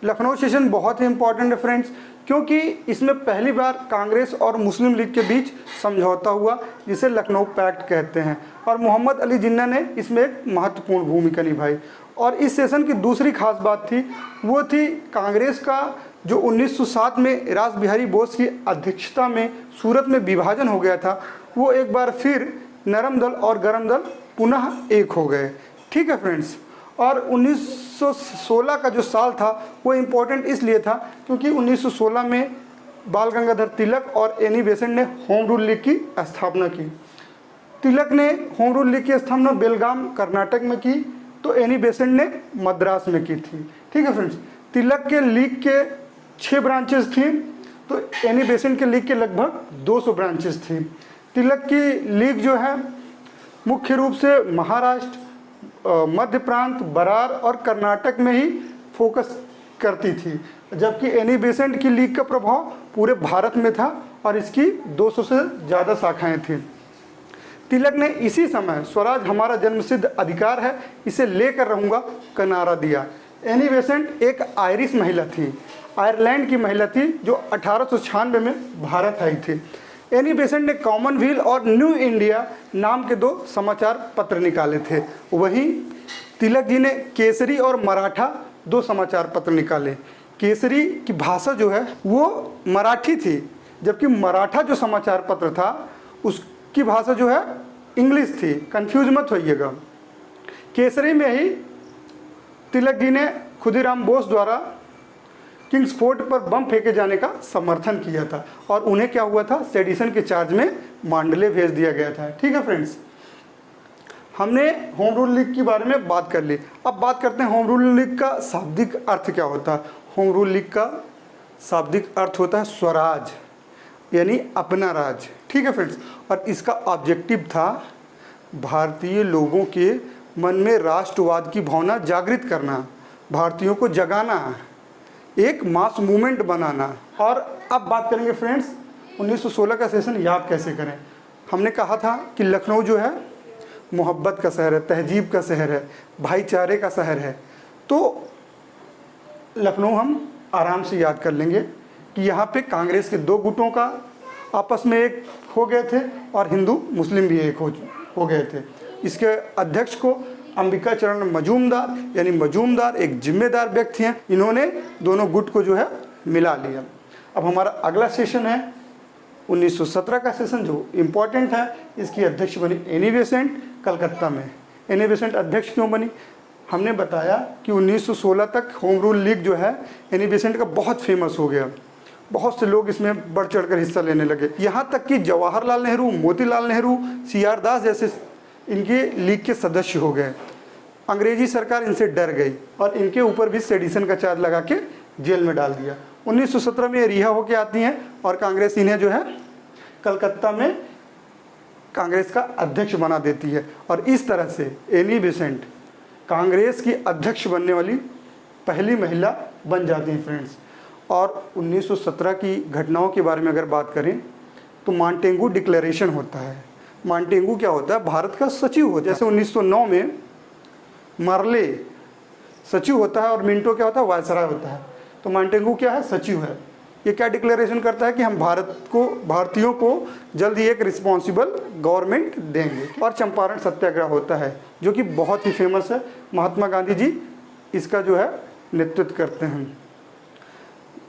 Lucknow session बहुत ही important है friends, क्योंकि इसमें पहली बार कांग्रेस और मुस्लिम लीग के बीच समझौता हुआ, जिसे लखनऊ पैक्ट कहते हैं, और मोहम्मद अली जिन्ना ने इसमें एक महत्वपूर्ण भूमिका निभाई। और इस सेशन की दूसरी खास बात थी, वो थी कांग्रेस का जो 1907 में रास बिहारी बोस की अध्यक्षता में सूरत में विभाजन हो गया था, वो एक बार फिर नरम दल और गरम दल पुनः एक हो गए। ठीक है फ्रेंड्स। और 1916 का जो साल था वो इम्पोर्टेंट इसलिए था क्योंकि 1916 में बाल गंगाधर तिलक और एनी बेसेंट ने होम रूल लीग की स्थापना की। तिलक ने होम रूल लीग की स्थापना बेलगाम कर्नाटक में की, तो एनी बेसेंट ने मद्रास में की थी। ठीक है फ्रेंड्स। तिलक के लीग के 6 ब्रांचेस थी, तो एनी बेसेंट के लीग के लगभग 200 ब्रांचेस थी। तिलक की लीग जो है मुख्य रूप से महाराष्ट्र, मध्य प्रांत, बरार और कर्नाटक में ही फोकस करती थी, जबकि एनी बेसेंट की लीग का प्रभाव पूरे भारत में था और इसकी 200 से ज़्यादा शाखाएं थी। तिलक ने इसी समय स्वराज हमारा जन्मसिद्ध अधिकार है, इसे लेकर रहूँगा का नारा दिया। एनी बेसेंट एक आयरिश महिला थी, आयरलैंड की महिला थी, जो 1896 में भारत आई थी। एनी बेसेंट ने कॉमनवेल्थ और न्यू इंडिया नाम के 2 समाचार पत्र निकाले थे। वहीं तिलक जी ने केसरी और मराठा 2 समाचार पत्र निकाले। केसरी की भाषा जो है वो मराठी थी, जबकि मराठा जो समाचार पत्र था उसकी भाषा जो है इंग्लिश थी। कंफ्यूज मत होइएगा। केसरी में ही तिलक जी ने खुदीराम बोस द्वारा किंग्स फोर्ट पर बम फेंके जाने का समर्थन किया था, और उन्हें क्या हुआ था, सेडिशन के चार्ज में मांडले भेज दिया गया था। ठीक है फ्रेंड्स। हमने होम रूल लीग के बारे में बात कर ली। अब बात करते हैं होम रूल लीग का शाब्दिक अर्थ क्या होता है। होम रूल लीग का शाब्दिक अर्थ होता है स्वराज, यानी अपना राज। ठीक है फ्रेंड्स। और इसका ऑब्जेक्टिव था भारतीय लोगों के मन में राष्ट्रवाद की भावना जागृत करना, भारतीयों को जगाना, एक मास मूवमेंट बनाना। और अब बात करेंगे फ्रेंड्स 1916 का सेशन याद कैसे करें। हमने कहा था कि लखनऊ जो है मोहब्बत का शहर है, तहजीब का शहर है, भाईचारे का शहर है। तो लखनऊ हम आराम से याद कर लेंगे कि यहाँ पे कांग्रेस के 2 गुटों का आपस में एक हो गए थे, और हिंदू मुस्लिम भी एक हो गए थे। इसके अध्यक्ष को अंबिका चरण मजूमदार, यानी मजूमदार एक जिम्मेदार व्यक्ति हैं, इन्होंने दोनों गुट को जो है मिला लिया। अब हमारा अगला सेशन है 1917 का सेशन, जो इम्पोर्टेंट है। इसकी अध्यक्ष बनी एनी बेसेंट कलकत्ता में। एनी बेसेंट अध्यक्ष क्यों बनी? हमने बताया कि 1916 तक होम रूल लीग जो है एनी बेसेंट का बहुत फेमस हो गया, बहुत से लोग इसमें बढ़ चढ़ कर हिस्सा लेने लगे। यहाँ तक कि जवाहरलाल नेहरू, मोतीलाल नेहरू, CR दास जैसे इनके लीग के सदस्य हो गए। अंग्रेजी सरकार इनसे डर गई और इनके ऊपर भी सेडिशन का चार्ज लगा के जेल में डाल दिया। 1917 में ये रिहा होकर आती हैं और कांग्रेस इन्हें जो है कलकत्ता में कांग्रेस का अध्यक्ष बना देती है, और इस तरह से एनी बेसेंट कांग्रेस की अध्यक्ष बनने वाली पहली महिला बन जाती हैं फ्रेंड्स। और 1917 की घटनाओं के बारे में अगर बात करें तो मॉन्टेगू डिक्लेरेशन होता है। मॉन्टेगू क्या होता है? भारत का सचिव होता है। जैसे 1909 में मार्ले सचिव होता है और मिंटो क्या होता है? वायसराय होता है। तो मॉन्टेगू क्या है? सचिव है। ये क्या डिक्लेरेशन करता है कि हम भारतीयों को जल्द ही एक रिस्पॉन्सिबल गवर्नमेंट देंगे। और चंपारण सत्याग्रह होता है जो कि बहुत ही फेमस है। महात्मा गांधी जी इसका जो है नेतृत्व करते हैं।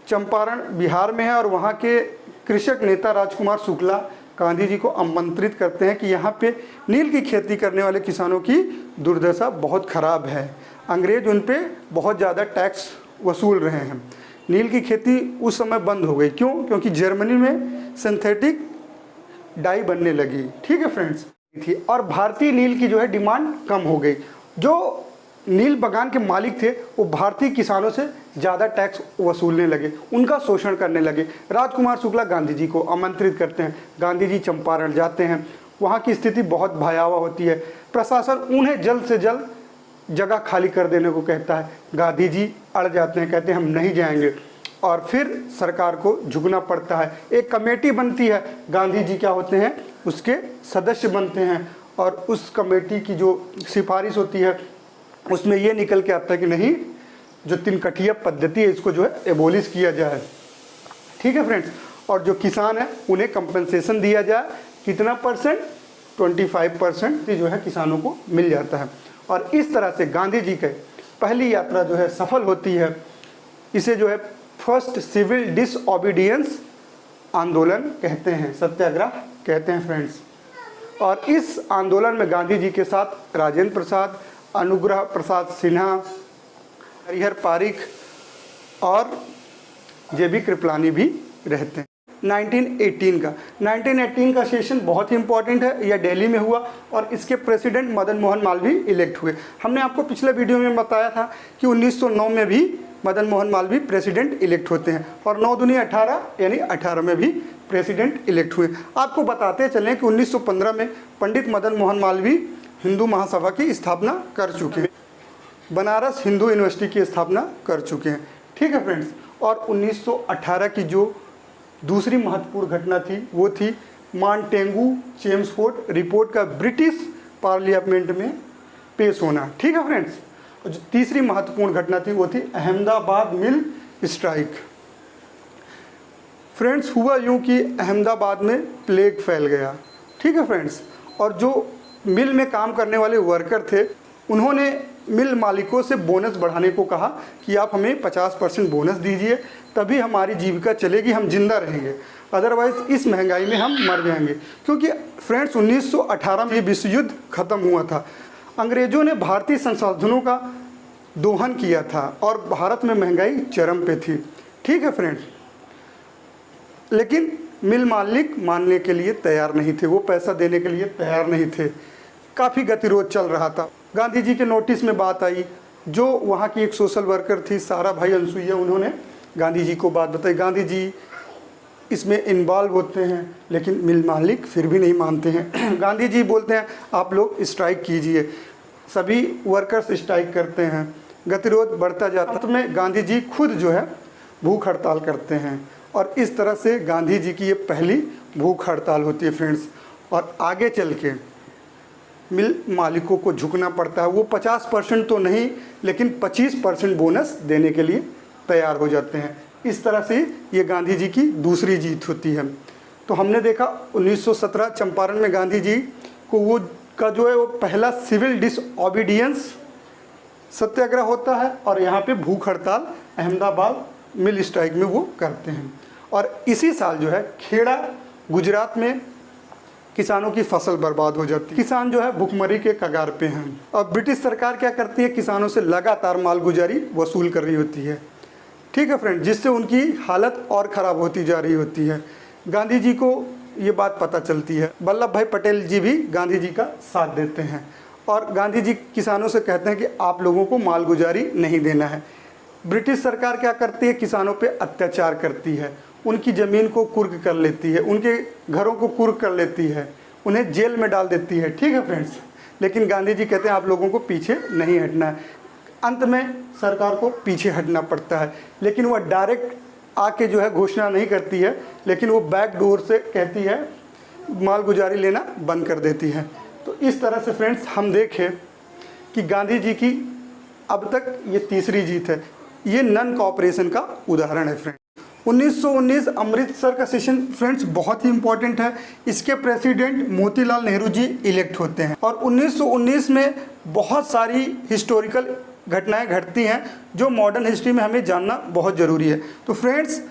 चंपारण बिहार में है और वहाँ के कृषक नेता राजकुमार शुक्ला गांधी जी को आमंत्रित करते हैं कि यहाँ पे नील की खेती करने वाले किसानों की दुर्दशा बहुत ख़राब है। अंग्रेज उन पे बहुत ज़्यादा टैक्स वसूल रहे हैं। नील की खेती उस समय बंद हो गई। क्यों? क्योंकि जर्मनी में सिंथेटिक डाई बनने लगी। ठीक है फ्रेंड्स। थी और भारतीय नील की जो है डिमांड कम हो गई। जो नील बागान के मालिक थे वो भारतीय किसानों से ज़्यादा टैक्स वसूलने लगे, उनका शोषण करने लगे। राजकुमार शुक्ला गांधी जी को आमंत्रित करते हैं। गांधी जी चंपारण जाते हैं। वहाँ की स्थिति बहुत भयावह होती है। प्रशासन उन्हें जल्द से जल्द जगह खाली कर देने को कहता है। गांधी जी अड़ जाते हैं, कहते हैं हम नहीं जाएंगे, और फिर सरकार को झुकना पड़ता है। एक कमेटी बनती है, गांधी जी क्या होते हैं उसके सदस्य बनते हैं, और उस कमेटी की जो सिफारिश होती है उसमें ये निकल के आता है कि नहीं, जो तिनकटिया पद्धति है इसको जो है एबोलिश किया जाए। ठीक है फ्रेंड्स, और जो किसान है उन्हें कंपनसेशन दिया जाए, कितना परसेंट, 25% जो है किसानों को मिल जाता है। और इस तरह से गांधी जी के पहली यात्रा जो है सफल होती है। इसे जो है फर्स्ट सिविल डिसओबीडियंस आंदोलन कहते हैं, सत्याग्रह कहते हैं फ्रेंड्स। और इस आंदोलन में गांधी जी के साथ राजेंद्र प्रसाद, अनुग्रह प्रसाद सिन्हा, हरिहर पारिख और जेबी कृपलानी भी रहते हैं। 1918 का सेशन बहुत ही इंपॉर्टेंट है, यह दिल्ली में हुआ और इसके प्रेसिडेंट मदन मोहन मालवीय इलेक्ट हुए। हमने आपको पिछले वीडियो में बताया था कि 1909 में भी मदन मोहन मालवीय प्रेसिडेंट इलेक्ट होते हैं और 9 दूनी 18 यानी 18 में भी प्रेसिडेंट इलेक्ट हुए। आपको बताते चलें कि 1915 में पंडित मदन मोहन मालवीय हिंदू महासभा की स्थापना कर चुके हैं, बनारस हिंदू यूनिवर्सिटी की स्थापना कर चुके हैं। ठीक है फ्रेंड्स, और 1918 की जो दूसरी महत्वपूर्ण घटना थी वो थी मॉन्टेगू चेम्सफोर्ड रिपोर्ट का ब्रिटिश पार्लियामेंट में पेश होना। ठीक है फ्रेंड्स, और जो तीसरी महत्वपूर्ण घटना थी वो थी अहमदाबाद मिल स्ट्राइक। फ्रेंड्स, हुआ यूं कि अहमदाबाद में प्लेग फैल गया। ठीक है फ्रेंड्स, और जो मिल में काम करने वाले वर्कर थे उन्होंने मिल मालिकों से बोनस बढ़ाने को कहा कि आप हमें 50% बोनस दीजिए, तभी हमारी जीविका चलेगी, हम जिंदा रहेंगे, अदरवाइज़ इस महंगाई में हम मर जाएंगे। क्योंकि फ्रेंड्स 1918 में विश्व युद्ध खत्म हुआ था, अंग्रेज़ों ने भारतीय संसाधनों का दोहन किया था और भारत में महंगाई चरम पे थी। ठीक है फ्रेंड्स, लेकिन मिल मालिक मानने के लिए तैयार नहीं थे, वो पैसा देने के लिए तैयार नहीं थे। काफ़ी गतिरोध चल रहा था। गांधी जी के नोटिस में बात आई, जो वहाँ की एक सोशल वर्कर थी सारा भाई अनसुईया, उन्होंने गांधी जी को बात बताई। गांधी जी इसमें इन्वॉल्व होते हैं लेकिन मिल मालिक फिर भी नहीं मानते हैं। गांधी जी बोलते हैं आप लोग स्ट्राइक कीजिए, सभी वर्कर्स स्ट्राइक करते हैं, गतिरोध बढ़ता जाता है। अंत में गांधी जी खुद जो है भूख हड़ताल करते हैं और इस तरह से गांधी जी की ये पहली भूख हड़ताल होती है फ्रेंड्स। और आगे चल के मिल मालिकों को झुकना पड़ता है, वो 50% तो नहीं लेकिन 25% बोनस देने के लिए तैयार हो जाते हैं। इस तरह से ये गांधी जी की दूसरी जीत होती है। तो हमने देखा 1917 चंपारण में गांधी जी को वो का जो है वो पहला सिविल डिसओबीडियंस सत्याग्रह होता है और यहाँ पे भूख हड़ताल अहमदाबाद मिल स्ट्राइक में वो करते हैं। और इसी साल जो है खेड़ा गुजरात में किसानों की फसल बर्बाद हो जाती है, किसान जो है भुखमरी के कगार पे हैं। और ब्रिटिश सरकार क्या करती है, किसानों से लगातार मालगुजारी वसूल कर रही होती है। ठीक है फ्रेंड, जिससे उनकी हालत और ख़राब होती जा रही होती है। गांधी जी को ये बात पता चलती है, वल्लभ भाई पटेल जी भी गांधी जी का साथ देते हैं और गांधी जी किसानों से कहते हैं कि आप लोगों को मालगुजारी नहीं देना है। ब्रिटिश सरकार क्या करती है, किसानों पे अत्याचार करती है, उनकी ज़मीन को कुर्क कर लेती है, उनके घरों को कुर्क कर लेती है, उन्हें जेल में डाल देती है। ठीक है फ्रेंड्स, लेकिन गांधी जी कहते हैं आप लोगों को पीछे नहीं हटना है। अंत में सरकार को पीछे हटना पड़ता है, लेकिन वह डायरेक्ट आके जो है घोषणा नहीं करती है, लेकिन वो बैक डोर से कहती है, मालगुजारी लेना बंद कर देती है। तो इस तरह से फ्रेंड्स हम देखें कि गांधी जी की अब तक ये तीसरी जीत है। ये नन कॉपरेशन का उदाहरण है फ्रेंड्स। 1919 अमृतसर का सेशन फ्रेंड्स बहुत ही इंपॉर्टेंट है। इसके प्रेसिडेंट मोतीलाल नेहरू जी इलेक्ट होते हैं और 1919 में बहुत सारी हिस्टोरिकल घटनाएं घटती हैं जो मॉडर्न हिस्ट्री में हमें जानना बहुत ज़रूरी है। तो फ्रेंड्स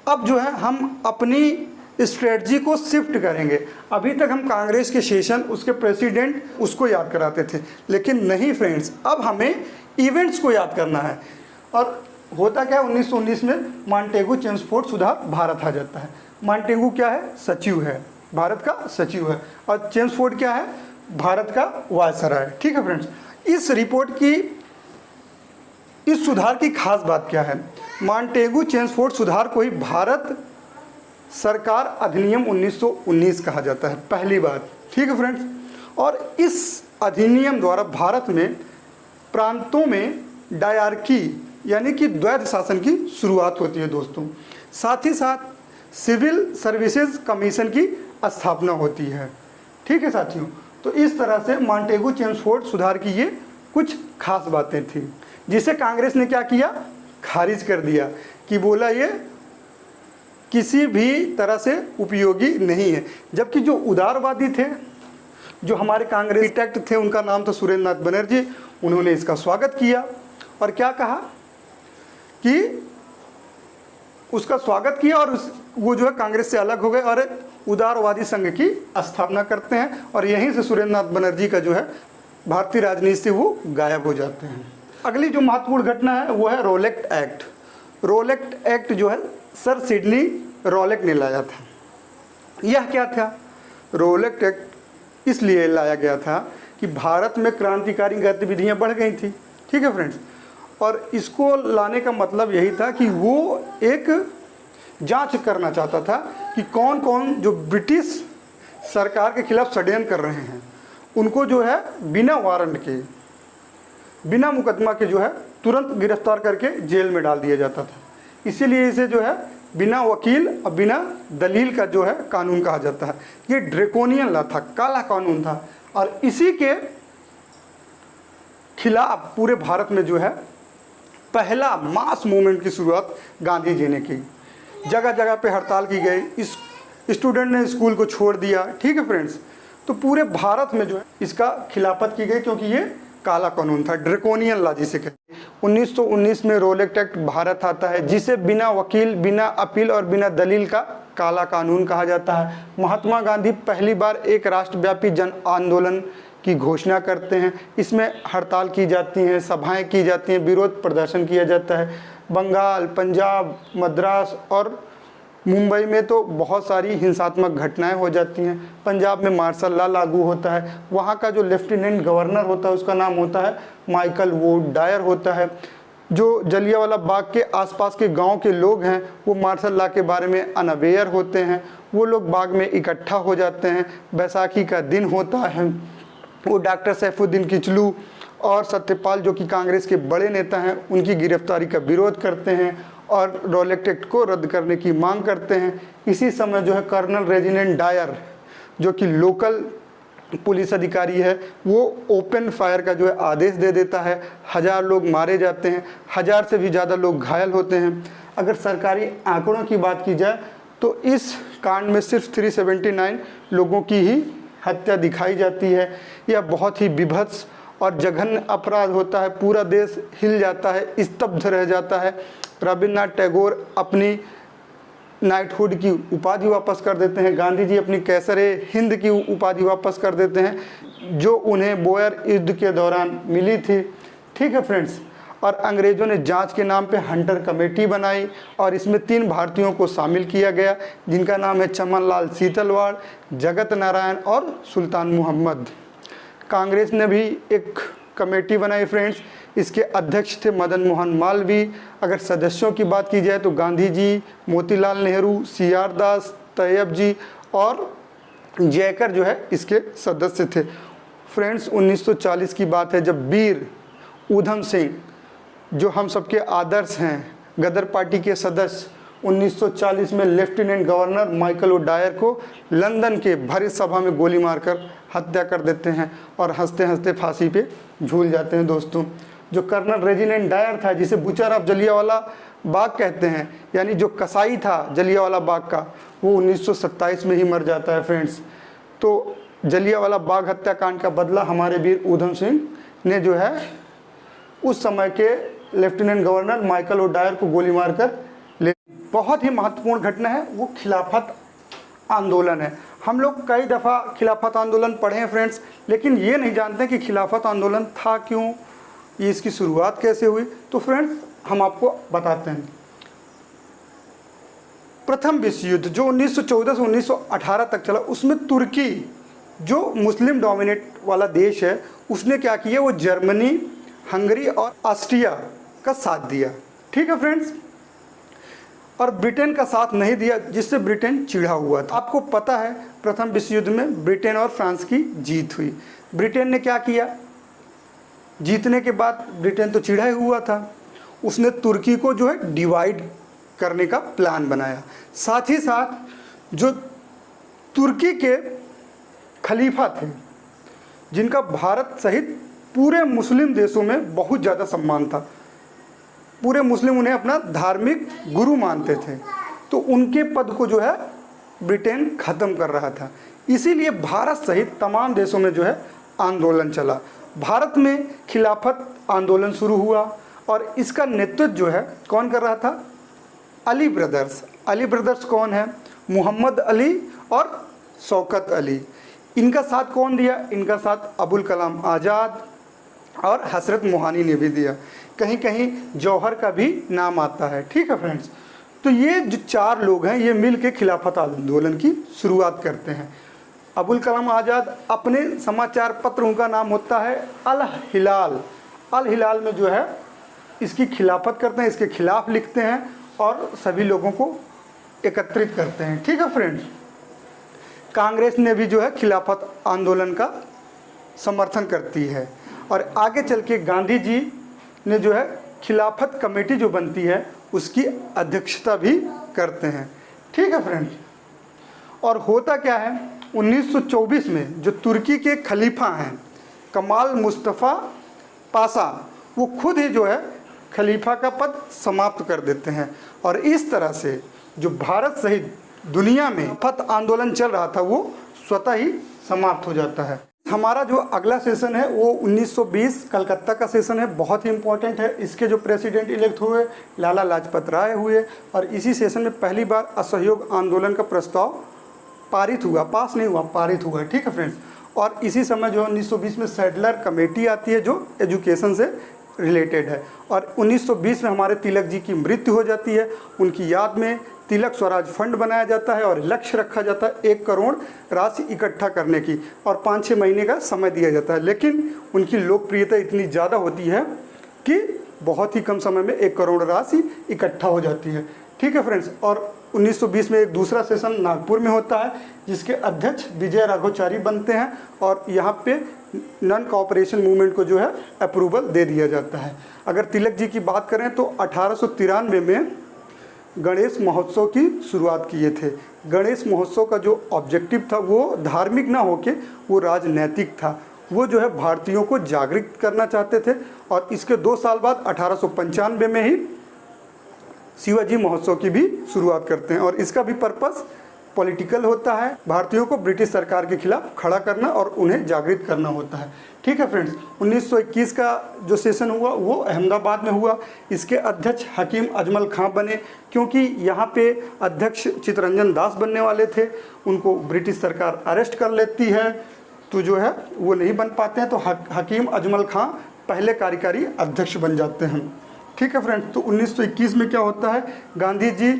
अब जो है हम अपनी स्ट्रेटजी को शिफ्ट करेंगे। अभी तक हम कांग्रेस के सेशन, उसके प्रेसिडेंट, उसको याद कराते थे, लेकिन नहीं फ्रेंड्स, अब हमें इवेंट्स को याद करना है। और होता क्या है, 1919 में मॉन्टेगू चेम्सफोर्ड सुधार भारत आ जाता है। मॉन्टेगू क्या है, सचिव है, भारत का सचिव है, और चेम्सफोर्ड क्या है, भारत का वायसराय। ठीक है फ्रेंड्स, इस रिपोर्ट की, इस सुधार की खास बात क्या है, मॉन्टेगू चेम्सफोर्ड सुधार को ही भारत सरकार अधिनियम 1919 कहा जाता है, पहली बात। ठीक है फ्रेंड्स, और इस अधिनियम द्वारा भारत में प्रांतों में डायरकी यानी कि द्वैध शासन की शुरुआत होती है दोस्तों। साथ ही साथ सिविल सर्विसेज कमीशन की स्थापना होती है। ठीक है साथियों, तो इस तरह से मॉन्टेगू चेम्सफोर्ड सुधार की ये कुछ खास बातें थी। जिसे कांग्रेस ने क्या किया, खारिज कर दिया कि बोला ये किसी भी तरह से उपयोगी नहीं है। जबकि जो उदारवादी थे, जो हमारे कांग्रेस आर्किटेक्ट थे, उनका नाम था सुरेंद्र नाथ बनर्जी, उन्होंने इसका स्वागत किया और क्या कहा कि उसका स्वागत किया और वो जो है कांग्रेस से अलग हो गए और उदारवादी संघ की स्थापना करते हैं और यहीं से सुरेंद्र नाथ बनर्जी का जो है भारतीय राजनीति से वो गायब हो जाते हैं। अगली जो महत्वपूर्ण घटना है वो है रोलेक्ट एक्ट। रोलेक्ट एक्ट जो है सर सिडनी रोलेक्ट ने लाया था। यह क्या था? रोलेक्ट एक्ट इसलिए लाया गया था कि भारत में क्रांतिकारी गतिविधियां बढ़ गई थी, ठीक है फ्रेंड्स, और इसको लाने का मतलब यही था कि वो एक जांच करना चाहता था कि कौन कौन जो ब्रिटिश सरकार के खिलाफ षड्यंत्र कर रहे हैं उनको जो है बिना वारंट के, बिना मुकदमा के जो है तुरंत गिरफ्तार करके जेल में डाल दिया जाता था। इसीलिए इसे जो है बिना वकील और बिना दलील का जो है कानून कहा जाता है। ये ड्रैकोनियन लॉ था, काला कानून था और इसी के खिलाफ पूरे भारत में जो है पहला मास मूवमेंट की शुरुआत गांधी जी ने की। जगह जगह पे हड़ताल की गई, इस स्टूडेंट ने स्कूल को छोड़ दिया, ठीक है फ्रेंड्स। तो पूरे भारत में जो है इसका खिलाफत की गई क्योंकि ये काला कानून था, ड्रैकोनियन लॉ जिसे कहते हैं। 1919 में रोलेक्ट एक्ट भारत आता है जिसे बिना वकील, बिना अपील और बिना दलील का काला कानून कहा जाता है। महात्मा गांधी पहली बार एक राष्ट्रव्यापी जन आंदोलन की घोषणा करते हैं। इसमें हड़ताल की जाती हैं, सभाएं की जाती हैं, विरोध प्रदर्शन किया जाता है। बंगाल, पंजाब, मद्रास और मुंबई में तो बहुत सारी हिंसात्मक घटनाएं हो जाती हैं। पंजाब में मार्शल लॉ लागू होता है। वहाँ का जो लेफ्टिनेंट गवर्नर होता है उसका नाम होता है माइकल वुड डायर होता है। जो जलियांवाला बाग के आसपास के गांव के लोग हैं वो मार्शल लॉ के बारे में अनअवेयर होते हैं। वो लोग बाग में इकट्ठा हो जाते हैं। बैसाखी का दिन होता है, वो डॉक्टर सैफुद्दीन किचलू और सत्यपाल जो कि कांग्रेस के बड़े नेता हैं उनकी गिरफ्तारी का विरोध करते हैं और रोलेक्ट एक्ट को रद्द करने की मांग करते हैं। इसी समय जो है कर्नल रेजिडेंट डायर जो कि लोकल पुलिस अधिकारी है वो ओपन फायर का जो है आदेश दे देता है। 1000 लोग मारे जाते हैं, 1000 से भी ज़्यादा लोग घायल होते हैं। अगर सरकारी आंकड़ों की बात की जाए तो इस कांड में सिर्फ 379 लोगों की ही हत्या दिखाई जाती है। यह बहुत ही विभत्स और जघन्य अपराध होता है। पूरा देश हिल जाता है, स्तब्ध रह जाता है। रविन्द्रनाथ टैगोर अपनी नाइटहुड की उपाधि वापस कर देते हैं। गांधी जी अपनी कैसरे हिंद की उपाधि वापस कर देते हैं जो उन्हें बोयर युद्ध के दौरान मिली थी, ठीक है फ्रेंड्स। और अंग्रेज़ों ने जांच के नाम पे हंटर कमेटी बनाई और इसमें 3 भारतीयों को शामिल किया गया जिनका नाम है चमन लाल सीतलवाड़, जगत नारायण और सुल्तान मोहम्मद। कांग्रेस ने भी एक कमेटी बनाई फ्रेंड्स। इसके अध्यक्ष थे मदन मोहन मालवीय। अगर सदस्यों की बात की जाए तो गांधी जी, मोतीलाल नेहरू, सीआर दास, तैयब जी और जयकर जो है इसके सदस्य थे। फ्रेंड्स 1940 की बात है जब वीर ऊधम सिंह जो हम सबके आदर्श हैं, गदर पार्टी के सदस्य, 1940 में lieutenant governor Michael O'Dwyer को लंदन के भरी सभा में गोली मारकर हत्या कर देते हैं और हंसते हंसते फांसी पे झूल जाते हैं। दोस्तों जो कर्नल रेजिडेंट डायर था जिसे बुचर ऑफ जलियांवाला बाग कहते हैं, यानी जो कसाई था जलियांवाला बाग का, वो 1927 में ही मर जाता है फ्रेंड्स। तो जलियांवाला बाग हत्याकांड का बदला हमारे वीर ऊधम सिंह ने जो है उस समय के lieutenant governor Michael O'Dwyer को गोली मारकर ले। बहुत ही महत्वपूर्ण घटना है वो खिलाफत आंदोलन है। हम लोग कई दफ़ा खिलाफत आंदोलन पढ़े हैं फ्रेंड्स, लेकिन ये नहीं जानते कि खिलाफत आंदोलन था क्यों, ये इसकी शुरुआत कैसे हुई। तो फ्रेंड्स हम आपको बताते हैं। प्रथम विश्व युद्ध जो 1914 से 1918 तक चला, उसमें तुर्की जो मुस्लिम डोमिनेट वाला देश है उसने क्या किया, वो जर्मनी, हंगरी और ऑस्ट्रिया का साथ दिया, ठीक है फ्रेंड्स, और ब्रिटेन का साथ नहीं दिया जिससे ब्रिटेन चिढ़ा हुआ था। आपको पता है प्रथम विश्व युद्ध में ब्रिटेन और फ्रांस की जीत हुई। ब्रिटेन ने क्या किया, जीतने के बाद ब्रिटेन तो चिढ़ा हुआ था, उसने तुर्की को जो है डिवाइड करने का प्लान बनाया। साथ ही साथ जो तुर्की के खलीफा थे जिनका भारत सहित पूरे मुस्लिम देशों में बहुत ज़्यादा सम्मान था। पूरे मुस्लिम उन्हें अपना धार्मिक गुरु मानते थे। तो उनके पद को जो है ब्रिटेन ख़त्म कर रहा था। इसीलिए भारत सहित तमाम देशों में जो है आंदोलन चला। भारत में खिलाफत आंदोलन शुरू हुआ और इसका नेतृत्व जो है कौन कर रहा था? अली ब्रदर्स। अली ब्रदर्स कौन है? मोहम्मद अली और शौकत अली। इनका साथ कौन दिया? इनका साथ अबुल कलाम आज़ाद और हसरत मोहानी ने भी दिया। कहीं कहीं जौहर का भी नाम आता है। ठीक है फ्रेंड्स, तो ये जो 4 लोग हैं ये मिल के खिलाफत आंदोलन की शुरुआत करते हैं। अबुल कलाम आज़ाद अपने समाचार पत्र, उनका नाम होता है अल हिलाल। अल हिलाल में जो है इसकी खिलाफत करते हैं, इसके खिलाफ लिखते हैं और सभी लोगों को एकत्रित करते हैं। ठीक है फ्रेंड्स, कांग्रेस ने भी जो है खिलाफत आंदोलन का समर्थन करती है और आगे चल के गांधी जी ने जो है खिलाफत कमेटी जो बनती है उसकी अध्यक्षता भी करते हैं। ठीक है फ्रेंड्स, और होता क्या है 1924 में जो तुर्की के खलीफा हैं कमाल मुस्तफ़ा पाशा, वो खुद ही जो है खलीफा का पद समाप्त कर देते हैं और इस तरह से जो भारत सहित दुनिया में खिलाफत आंदोलन चल रहा था वो स्वतः ही समाप्त हो जाता है। हमारा जो अगला सेशन है वो 1920 कलकत्ता का सेशन है, बहुत ही इम्पोर्टेंट है। इसके जो प्रेसिडेंट इलेक्ट हुए लाला लाजपत राय हुए और इसी सेशन में पहली बार असहयोग आंदोलन का प्रस्ताव पारित हुआ, पास नहीं हुआ, पारित हुआ। ठीक है फ्रेंड्स, और इसी समय जो 1920 में सैडलर कमेटी आती है जो एजुकेशन से रिलेटेड है और 1920 में हमारे तिलक जी की मृत्यु हो जाती है। उनकी याद में तिलक स्वराज फंड बनाया जाता है और लक्ष्य रखा जाता है 1 करोड़ राशि इकट्ठा करने की और 5-6 महीने का समय दिया जाता है। लेकिन उनकी लोकप्रियता इतनी ज़्यादा होती है कि बहुत ही कम समय में 1 करोड़ राशि इकट्ठा हो जाती है। ठीक है फ्रेंड्स, और 1920 में एक दूसरा सेशन नागपुर में होता है जिसके अध्यक्ष विजय राघवाचारी बनते हैं और यहाँ पे नॉन कोऑपरेशन मूवमेंट को जो है अप्रूवल दे दिया जाता है। अगर तिलक जी की बात करें तो 1893 में गणेश महोत्सव की शुरुआत किए थे। गणेश महोत्सव का जो ऑब्जेक्टिव था वो धार्मिक ना होके वो राजनैतिक था। वो जो है भारतीयों को जागृत करना चाहते थे और इसके 2 साल बाद 1895 में ही शिवाजी महोत्सव की भी शुरुआत करते हैं और इसका भी पर्पस पॉलिटिकल होता है, भारतीयों को ब्रिटिश सरकार के खिलाफ खड़ा करना और उन्हें जागृत करना होता है। ठीक है फ्रेंड्स, 1921 का जो सेशन हुआ वो अहमदाबाद में हुआ। इसके अध्यक्ष हकीम अजमल खां बने क्योंकि यहाँ पे अध्यक्ष चित्तरंजन दास बनने वाले थे। उनको ब्रिटिश सरकार अरेस्ट कर लेती है तो जो है वो नहीं बन पाते हैं, तो हकीम अजमल खां पहले कार्यकारी अध्यक्ष बन जाते हैं। ठीक है फ्रेंड्स, तो 1921 में क्या होता है, गांधी जी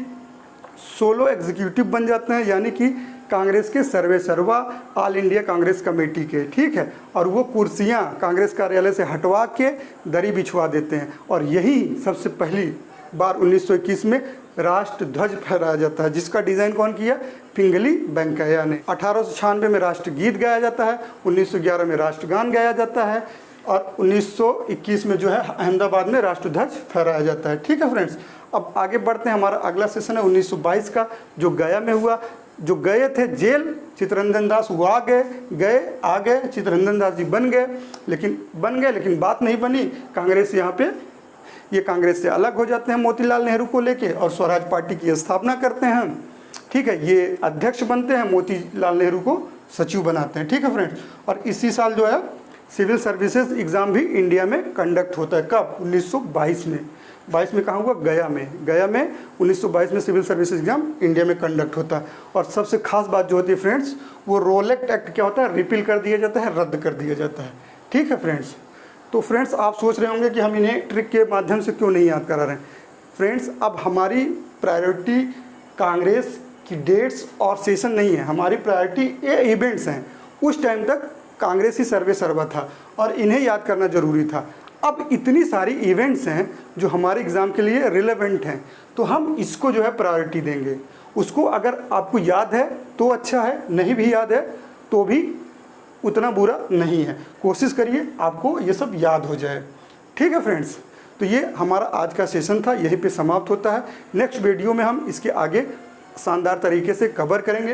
सोलो एग्जीक्यूटिव बन जाते हैं, यानी कि कांग्रेस के सर्वे सर्वा ऑल इंडिया कांग्रेस कमेटी के। ठीक है, और वो कुर्सियां कांग्रेस कार्यालय से हटवा के दरी बिछवा देते हैं और यही सबसे पहली बार 1921 में राष्ट्र ध्वज फहराया जाता है जिसका डिज़ाइन कौन किया? पिंगली वेंकैया ने। 1896 में राष्ट्रगीत गाया जाता है, 1911 में राष्ट्रगान गाया जाता है और 1921 में जो है अहमदाबाद में राष्ट्रध्वज फहराया जाता है। ठीक है फ्रेंड्स, अब आगे बढ़ते हैं। हमारा अगला सेशन है 1922 का जो गया में हुआ। जो गए थे जेल चित्तरंजन दास वो आ गए चित्तरंजन दास जी बन गए लेकिन बात नहीं बनी। कांग्रेस यहाँ पे ये कांग्रेस से अलग हो जाते हैं मोतीलाल नेहरू को लेके और स्वराज पार्टी की स्थापना करते हैं। ठीक है, ये अध्यक्ष बनते हैं, मोतीलाल नेहरू को सचिव बनाते हैं। ठीक है फ्रेंड्स, और इसी साल जो है सिविल सर्विसेज एग्ज़ाम भी इंडिया में कंडक्ट होता है। कब? 1922 में। 22 में कहाँ हुआ? गया में 1922 में सिविल सर्विसेज एग्जाम इंडिया में कंडक्ट होता है। और सबसे खास बात जो होती है फ्रेंड्स, वो रोलेक्ट एक्ट क्या होता है? रिपील कर दिया जाता है, रद्द कर दिया जाता है। ठीक है फ्रेंड्स, तो फ्रेंड्स आप सोच रहे होंगे कि हम इन्हें ट्रिक के माध्यम से क्यों नहीं याद करा रहे हैं। फ्रेंड्स, अब हमारी प्रायोरिटी कांग्रेस की डेट्स और सेशन नहीं है, हमारी प्रायोरिटी ये इवेंट्स हैं। उस टाइम तक कांग्रेस ही सर्वे सर्वा था और इन्हें याद करना ज़रूरी था। अब इतनी सारी इवेंट्स हैं जो हमारे एग्ज़ाम के लिए रिलेवेंट हैं, तो हम इसको जो है प्रायोरिटी देंगे। उसको अगर आपको याद है तो अच्छा है, नहीं भी याद है तो भी उतना बुरा नहीं है। कोशिश करिए आपको ये सब याद हो जाए। ठीक है फ्रेंड्स, तो ये हमारा आज का सेशन था, यहीं पे समाप्त होता है। नेक्स्ट वीडियो में हम इसके आगे शानदार तरीके से कवर करेंगे।